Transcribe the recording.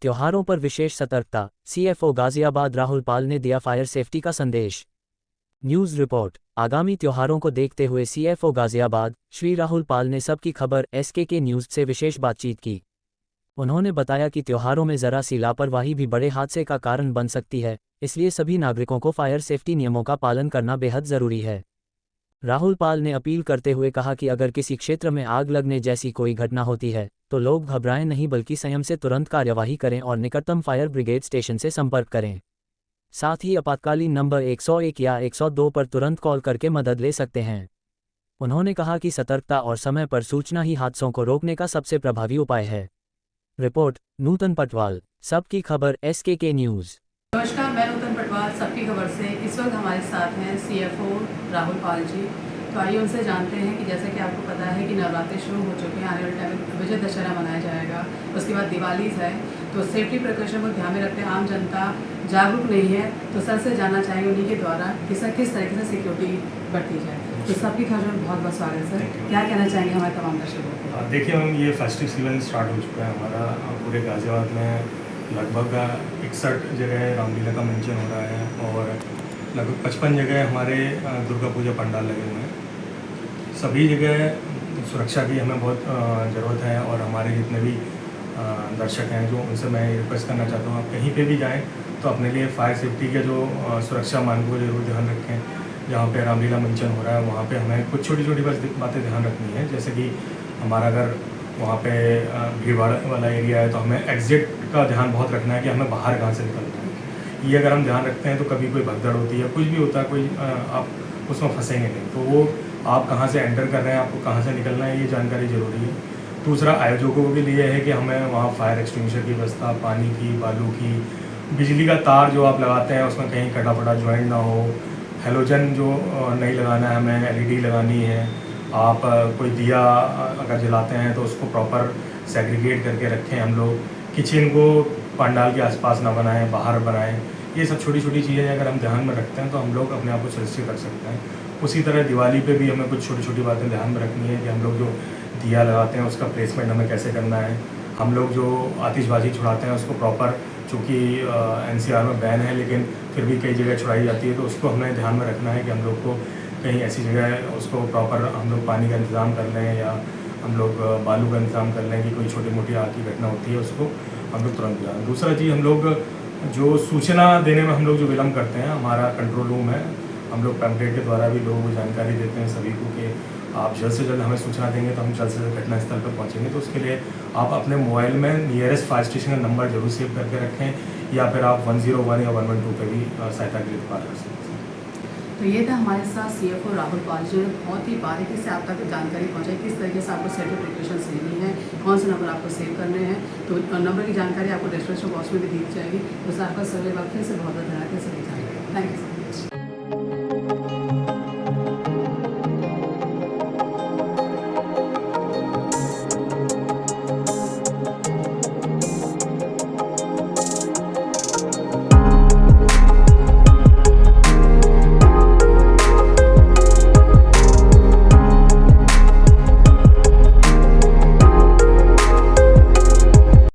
त्योहारों पर विशेष सतर्कता, सीएफओ गाजियाबाद राहुल पाल ने दिया फायर सेफ्टी का संदेश। News report. आगामी त्योहारों को देखते हुए सीएफओ गाजियाबाद श्री राहुल पाल ने सबकी खबर एसकेके न्यूज़ से विशेष बातचीत की। उन्होंने बताया कि त्योहारों में जरा सी लापरवाही भी बड़े हादसे का कारण बन सकती है, इसलिए सभी नागरिकों को फायर सेफ्टी नियमों का पालन करना बेहद ज़रूरी है। राहुल पाल ने अपील करते हुए कहा कि अगर किसी क्षेत्र में आग लगने जैसी कोई घटना होती है तो लोग घबराएं नहीं बल्कि संयम से तुरंत कार्यवाही करें और निकटतम फायर ब्रिगेड स्टेशन से संपर्क करें। साथ ही आपातकालीन नंबर 101 या 102 पर तुरंत कॉल करके मदद ले सकते हैं। उन्होंने कहा कि सतर्कता और समय पर सूचना ही हादसों को रोकने का सबसे प्रभावी उपाय है। रिपोर्ट नूतन पटवाल, सबकी खबर एसकेके न्यूज़। नमस्कार, मैं नूतन पटवाल सबकी खबर से। इस वक्त हमारे साथ हैं सीएफओ राहुल पाल जी। तो आइए उनसे जानते हैं कि जैसे कि आपको पता है कि नवरात्रि शुरू हो चुके हैं, आने वाले टाइम में विजय दशहरा मनाया जाएगा, उसके बाद दिवाली है, तो सेफ्टी प्रिकॉशन को ध्यान में रखते हैं। आम जनता जागरूक नहीं है, तो सर से जानना चाहेंगे उन्हीं के द्वारा कि सर किस तरीके से सिक्योरिटी बढ़ती जाए। तो सबकी खबर में बहुत बहुत स्वागत है सर। क्या कहना चाहेंगे हमारे तमाम दर्शकों को? देखिए मैम, ये फेस्टिव सीजन स्टार्ट हो चुका है हमारा पूरे गाजियाबाद में। लगभग 61 जगह रामलीला का मंचन हो रहा है और लगभग 55 जगह हमारे दुर्गा पूजा पंडाल लगे हुए हैं। सभी जगह सुरक्षा की हमें बहुत ज़रूरत है और हमारे जितने भी दर्शक हैं जो उनसे मैं रिक्वेस्ट करना चाहता हूँ, आप कहीं पे भी जाएं तो अपने लिए फायर सेफ्टी के जो सुरक्षा मानकों को जरूर ध्यान रखें। जहाँ पे रामलीला मंचन हो रहा है वहाँ पे हमें कुछ छोटी छोटी बस बातें ध्यान रखनी है, जैसे कि हमारा अगर वहाँ पे भीड़ भाड़ वाला एरिया है तो हमें एग्जिट का ध्यान बहुत रखना है कि हमें बाहर कहाँ से निकलना है। ये अगर हम ध्यान रखते हैं तो कभी कोई भगदड़ होती है, कुछ भी होता है, कोई आप उसमें फंसेंगे नहीं। तो वो आप कहाँ से एंटर कर रहे हैं, आपको कहाँ से निकलना है, ये जानकारी ज़रूरी है। दूसरा, आयोजकों के लिए है कि हमें वहाँ फायर एक्सटिंग्विशर की व्यवस्था, पानी की, बालू की, बिजली का तार जो आप लगाते हैं उसमें कहीं कटा फटा ज्वाइंट ना हो, हेलोजन जो नहीं लगाना है, हमें एलईडी लगानी है। आप कोई दिया अगर जलाते हैं तो उसको प्रॉपर सेग्रीगेट करके रखें। हम लोग किचन को पंडाल के आसपास ना बनाएं, बाहर बनाएं। ये सब छोटी छोटी चीज़ें अगर हम ध्यान में रखते हैं तो हम लोग अपने आप को सुरक्षित रख सकते हैं। उसी तरह दिवाली पे भी हमें कुछ छोटी छोटी बातें ध्यान में रखनी है कि हम लोग जो दिया लगाते हैं उसका प्लेसमेंट हमें कैसे करना है। हम लोग जो आतिशबाजी छुड़ाते हैं उसको प्रॉपर, चूँकि एनसीआर में बैन है लेकिन फिर भी कई जगह छुड़ाई जाती है, तो उसको हमें ध्यान में रखना है कि हम लोग को कहीं ऐसी जगह उसको प्रॉपर हम लोग पानी का इंतज़ाम कर लें या हम लोग बालू का इंतज़ाम कर लें कि कोई छोटी मोटी आग की घटना होती है उसको हम लोग तुरंत जाएँ। दूसरा चीज़, हम लोग जो सूचना देने में हम लोग जो विलम्ब करते हैं, हमारा कंट्रोल रूम है, हम लोग पैम्पलेट के द्वारा भी लोगों को जानकारी देते हैं सभी को कि आप जल्द से जल्द हमें सूचना देंगे तो हम जल्द से जल्द घटनास्थल पर पहुंचेंगे। तो उसके लिए आप अपने मोबाइल में नियरेस्ट फायर स्टेशन का नंबर जरूर सेव करके रखें या फिर आप 101 या 112 पे भी सहायता के लिए कॉल कर सकते हैं। तो ये था हमारे साथ सीएफओ राहुल पाल जी ने बहुत ही बारीकी से आप तक जानकारी पहुंचाई किस तरीके से आपको सेफ्टी प्रिकॉशंस लेनी है, कौन से नंबर आपको सेव करने हैं। तो नंबर की जानकारी आपको डिस्क्रिप्शन बॉक्स में भी दी जाएगी। तो सर आपका सर्वे बात फिर से बहुत बहुत धन्यवाद। Thank you.